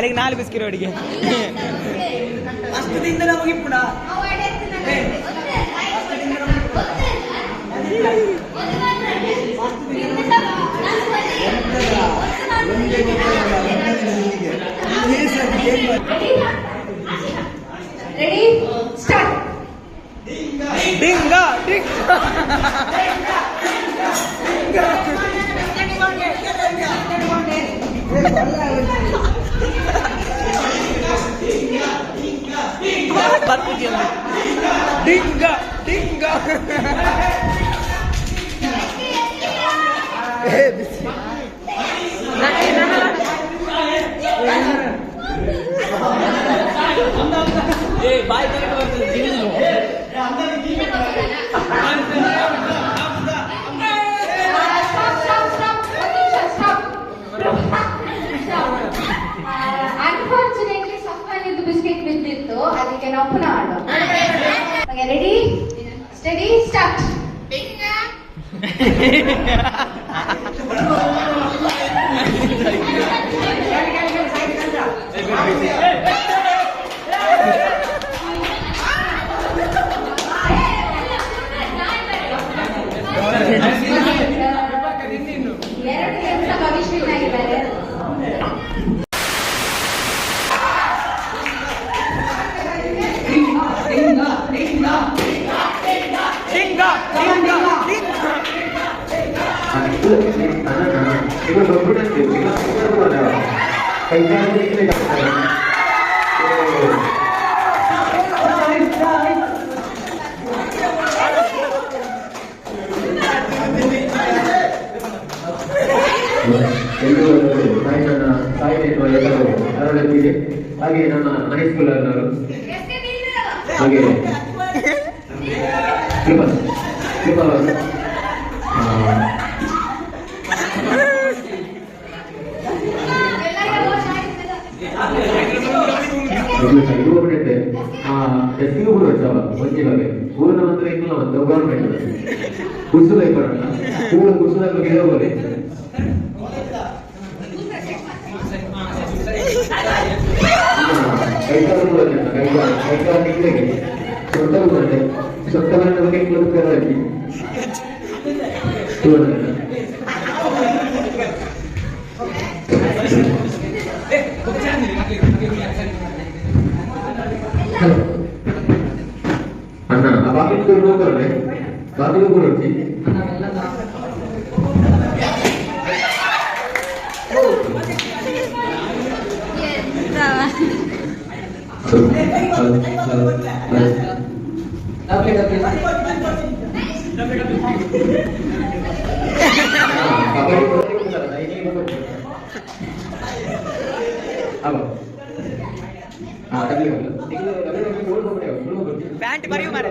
ಅಲ್ಲಿಗೆ 4 ಬಿಸ್ಕಿಟ್ ಅಡಿಗೆ ಅಷ್ಟು ತಿಂದ ಮುಗಿಪುಡ ರೆಡಿ ಸ್ಟಾರ್ಟ್ ಡಿಂಗ ಡಿಂಗ ಡಿಂಗ ಡಿಂಗ ಬಾಯ್ ಅನ್ಫಾರ್ಚುನೇಟ್ಲಿ ಸಫಾನಿದ್ದು ಬಿಸ್ಕೆಟ್ ಬಿದ್ದಿತ್ತು, ಅದಕ್ಕೆ ನಾವು ಪುನಃ ಆಡೋಣ. Ready study start. ಎರಡು ಕೆಲಸ ಭವಿಷ್ಯವಾಗಿದ್ದಾರೆ. ಹಾಗೆ ನನ್ನ ಹೈಸ್ಕೂಲ್ ಹಾಗೆ ಎಸ್ಟಿಗೂ ಕೂಡ వచ్చావ మంచిగానే ఊరిన మంత్రి ఇంట్లో గవర్నమెంట్ కుర్సులు అయిపోయారంట ఊళ్ళో కుర్సులకు ఏదో పోలే ಕೈಕಾಲು ಕೂಡ ಕೈಕಾಲು ನಿಂಗೆ ಸೊಟ್ಟ ಬಂದೆ ಸೊಟ್ಟ ಬಂದ ಬಗ್ಗೆ ಕ್ಲಬ್ ಕರಾಗಿ ಅಣ್ಣ ಆ ಬಾಗಿಲು ನೋಡ್ಕೊಂಡ್ರೆ ಬಾಗಿಲು ಕೂಡ ಪ್ಯಾಂಟ್ ಬರೆಯು ಮಾರೆ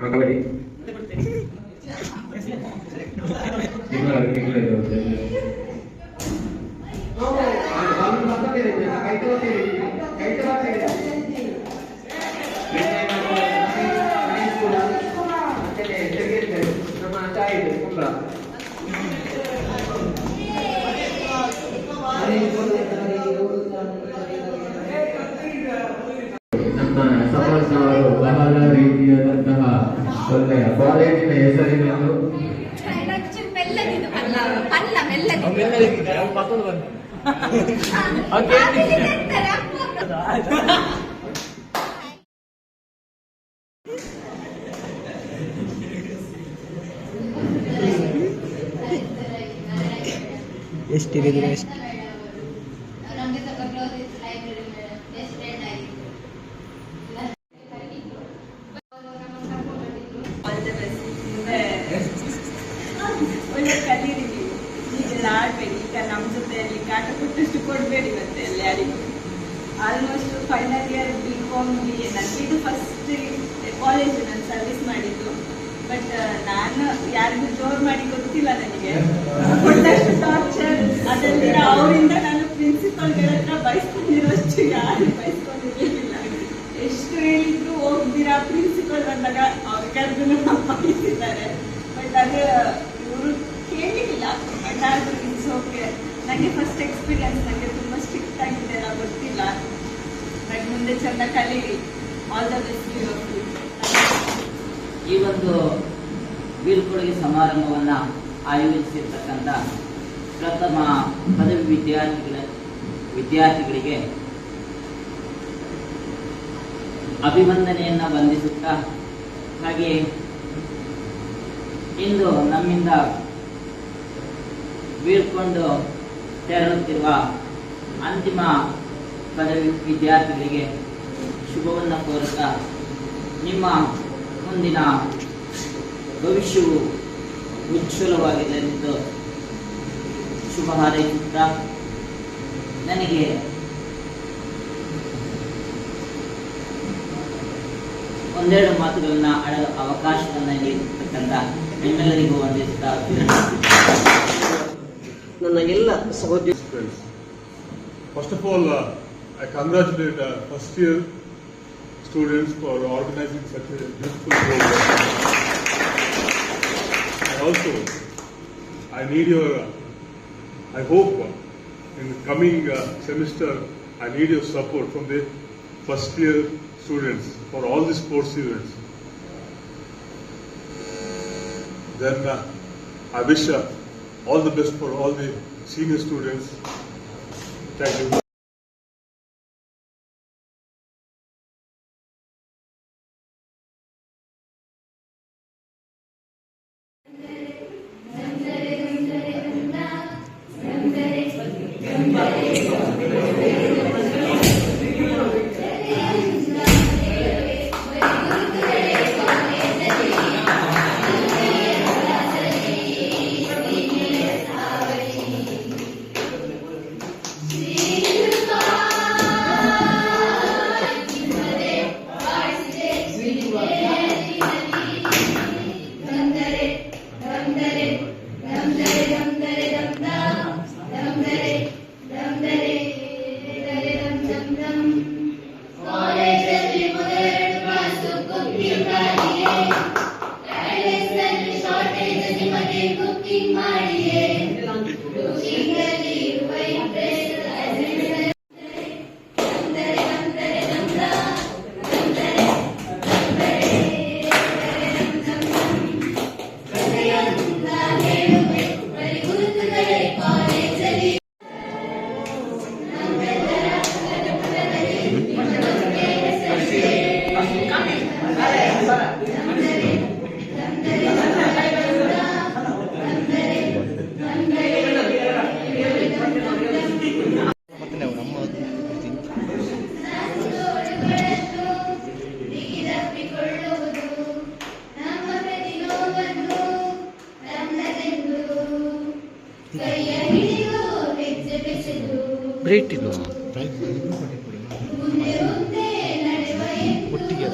ಕಬಡ್ಡಿ ನಮ್ಮ ಸಮಾಜದವರು ಬಹಳ ರೀತಿಯಾದಂತಹ ಒಳ್ಳೆಯ ಕಾಲೇಜಿನ ಹೆಸರಿನನ್ನು ಎಷ್ಟಿರಿದ್ರೆ ಎಷ್ಟು ಒಳ್ಳೆ ಕಲೀರಿ ನೀವು ಈಗೆಲ್ಲ ಆಡ್ಬೇಡಿ. ಈಗ ನಮ್ಮ ಜೊತೆಯಲ್ಲಿ ಕಾಟ ಕೊಟ್ಟಷ್ಟು ಕೊಡಬೇಡಿ ಮತ್ತೆ ಎಲ್ಲ ಯಾರಿಗೂ. ಆಲ್ಮೋಸ್ಟ್ ಫೈನಲ್ ಇಯರ್ B.Com ನನಗೆ ಇದು ಫಸ್ಟ್ ಕಾಲೇಜ್ ನಾನು ಸರ್ವಿಸ್ ಮಾಡಿದ್ದು. ಬಟ್ ನಾನು ಯಾರಿಗೂ ಜೋರು ಮಾಡಿ ಗೊತ್ತಿಲ್ಲ ನನಗೆ. ಕೊಟ್ಟಷ್ಟು ಟಾರ್ಚರ್ ಅದೆಲ್ಲ ಅವರಿಂದ ನಾನು ಪ್ರಿನ್ಸಿಪಲ್ಗಳ ಹತ್ರ ಬಯಸ್ಕೊಂಡಿರೋಷ್ಟು ಯಾರು ಬಯಸ್ಕೊಂಡಿರಲಿಲ್ಲ. ಎಷ್ಟು ಹೇಳಿದ್ರು ಹೋಗ್ದಿರಾ ಪ್ರಿನ್ಸಿಪಲ್ ಬಂದಾಗ ಅವ್ರ ಕರೆದು ಬಯಸಿದ್ದಾರೆ. ಬಟ್ ಅದು ಇವರು ಕೇಳಲಿಲ್ಲ. ಬಟ್ ಆದ್ರೂ ಇಟ್ಸ್ ಓಕೆ. ನನಗೆ ಫಸ್ಟ್ ಎಕ್ಸ್ಪೀರಿಯನ್ಸ್, ನನಗೆ ತುಂಬ ಸ್ಟ್ರಿಕ್ಟ್ ಆಗಿದೆ ಎಲ್ಲ ಗೊತ್ತಿಲ್ಲ. ಬಟ್ ಮುಂದೆ ಚೆಂದ ಕಲೀರಿ. All the best. ಈ ಒಂದು ಬೀಳ್ಕೊಡುಗೆ ಸಮಾರಂಭವನ್ನು ಆಯೋಜಿಸಿರ್ತಕ್ಕಂಥ ಪ್ರಥಮ ಪದವಿ ವಿದ್ಯಾರ್ಥಿಗಳಿಗೆ ಅಭಿವಂದನೆಯನ್ನು ವಂದಿಸುತ್ತಾ, ಹಾಗೆಯೇ ಇಂದು ನಮ್ಮಿಂದ ಬೀಳ್ಕೊಂಡು ತೆರಳುತ್ತಿರುವ ಅಂತಿಮ ಪದವಿ ವಿದ್ಯಾರ್ಥಿಗಳಿಗೆ ಶುಭವನ್ನು ಕೋರುತ್ತಾ, ನಿಮ್ಮ ಮುಂದಿನ ಭವಿಷ್ಯವು ಉಜ್ವಲವಾಗಿರಲೆಂದು ಶುಭ ಹಾರೈಸುತ್ತಾ, ನನಗೆ ಒಂದೆರಡು ಮಾತುಗಳನ್ನು ಆಡಲು ಅವಕಾಶವನ್ನು ನೀಡಿರ್ತಕ್ಕಂಥ ನಿಮ್ಮೆಲ್ಲರಿಗೂ ವಂದಿಸುತ್ತಾ ನನ್ನ ಎಲ್ಲ ಸಹೋದ್ಯೋಗಿ. First of all, I congratulate first year students for organizing such a beautiful program. And also, I hope in the coming semester, I need your support from the first year students for all the sports events. Then I wish all the best for all the senior students. Thank you. ಬ್ರೇಟ್ ಇದು ಒಟ್ಟಿಗೆ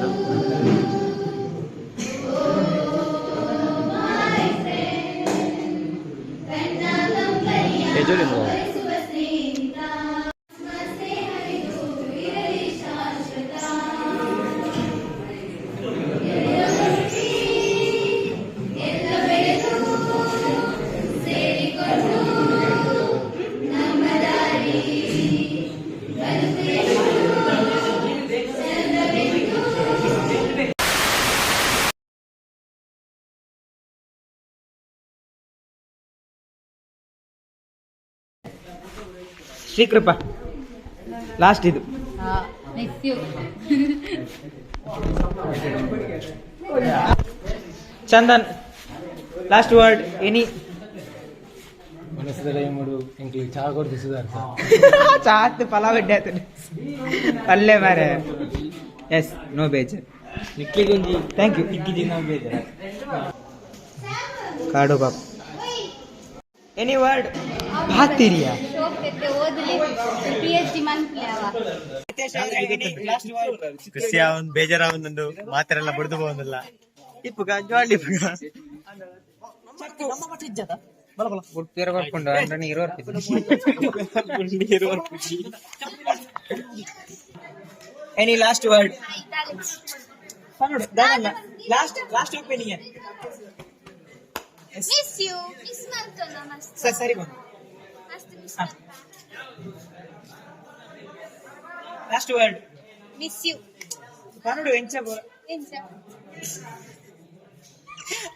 Srikrupa last ಇದು Chandan last word any ಮನಸ್ಸದಲ್ಲ ಮೂಡು ಎಂಕ್ಲಿ ಚಾ ಕೊಡ್ತು ಸುಧಾರ್ಥ ಚಾತ್ ಪಲಾವ್ ಎಡ್ಡೆ ಆಯ್ತು ಅಲ್ಲೇ ಮಾರೆ S no ಬೇಜಾರ್ ನಿಕ್ಲಿಗೊಂದು ಥ್ಯಾಂಕ್ ಯು ಇಕ್ಕಿದಿ ನಾವು ಬೇಜಾರ ಕಾಡು ಬಾಪ್ ಎನಿ ವರ್ಡ್ ಭಾತಿರಿಯಾ ಖುಷಿಯ ಒಂದು ಬೇಜಾರ ಒಂದೊಂದು ಮಾತೆಲ್ಲ ಬಡ್ದು ಹೋಗಲ್ಲ ಇಪ್ಪುಗ ಜ್ವಾಲಿ ಬರ್ಕೊಂಡು ನೀರು ಎನಿ ಲಾಸ್ಟ್ ವರ್ಡ್ ನೋಡು last opinion miss you miss ಮಾಡ್ತಲ್ಲ ಮಸ್ತ್ ಸರ್ ಸರಿ ಬನ್ನಿ ಮಸ್ತ್ ಮಿಸ್ ಹಾ. ಲಾಸ್ಟ್ ವರ್ಡ್ ಮಿಸ್ ಯು ನೋಡು ಎಂಚ ಎಂಚ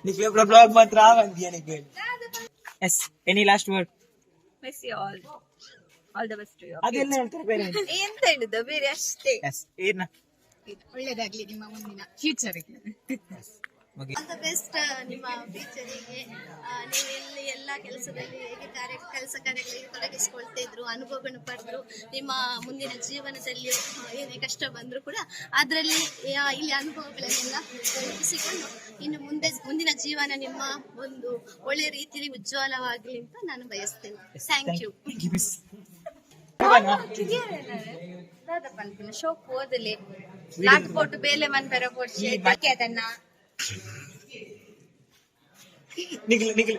ನಿಕ್ಲೆ ಬ್ಲಾಗ್ ಮಾತ್ರ ಆವಂದಿಯ ನಿಕ್ಲೆ yes any last word miss you all the best to you. ಅದೆಲ್ಲ ಹೇಳ್ತಾರೆ ಬೇರೆ ಎಂತ ಹೇಳಿದ್ದು ಬೇರೆ ಅಷ್ಟೇ. ಎಸ್ ಏನ ಒಳ್ಳೇದಾಗ್ಲಿ ನಿಮ್ಮ ಮುಂದಿನ ಫ್ಯೂಚರ್ಗೆ. ಆಲ್ ದ ಬೆಸ್ಟ್ ನಿಮ್ಮ ಫ್ಯೂಚರಿಗೆ. ನೀವು ಎಲ್ಲ ಕೆಲಸದಲ್ಲಿ ಹೇಗೆ ಕೆಲಸ ಕಾರ್ಯಗಳಿಗೆ ತೊಡಗಿಸಿಕೊಳ್ತಾ ಇದ್ರು, ಅನುಭವವನ್ನು ಪಡೆದ್ರು, ನಿಮ್ಮ ಮುಂದಿನ ಜೀವನದಲ್ಲಿ ಏನೇ ಕಷ್ಟ ಬಂದರೂ ಕೂಡ ಅದರಲ್ಲಿ ಇಲ್ಲಿ ಅನುಭವಗಳನ್ನೆಲ್ಲ ತೊಡಗಿಸಿಕೊಂಡು ಇನ್ನು ಮುಂದಿನ ಜೀವನ ನಿಮ್ಮ ಒಂದು ಒಳ್ಳೆ ರೀತಿಯಲ್ಲಿ ಉಜ್ವಲವಾಗಲಿ ಅಂತ ನಾನು ಬಯಸ್ತೇನೆ. Thank you. ಪಂಪಿನ ಶೋಕ್ ಓದಲಿ ಲಾಟ್ ಪೋಟು ಬೇಲೆ ಮನ್ಪೆರ ಪೋಡ್ಸಿ ಅದನ್ನ ನಿಖಿಲ್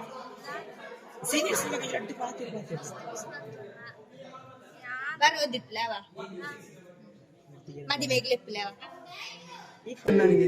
ಸೀನಿಯರ್ಸ್ ಅಡ್ಡಿ ಪಾತಿ ಬರೋದಿಪ್ಲವ ಮದಿ ಬೇಗ್ಲಿಪ್ಲವ ನನಗೆ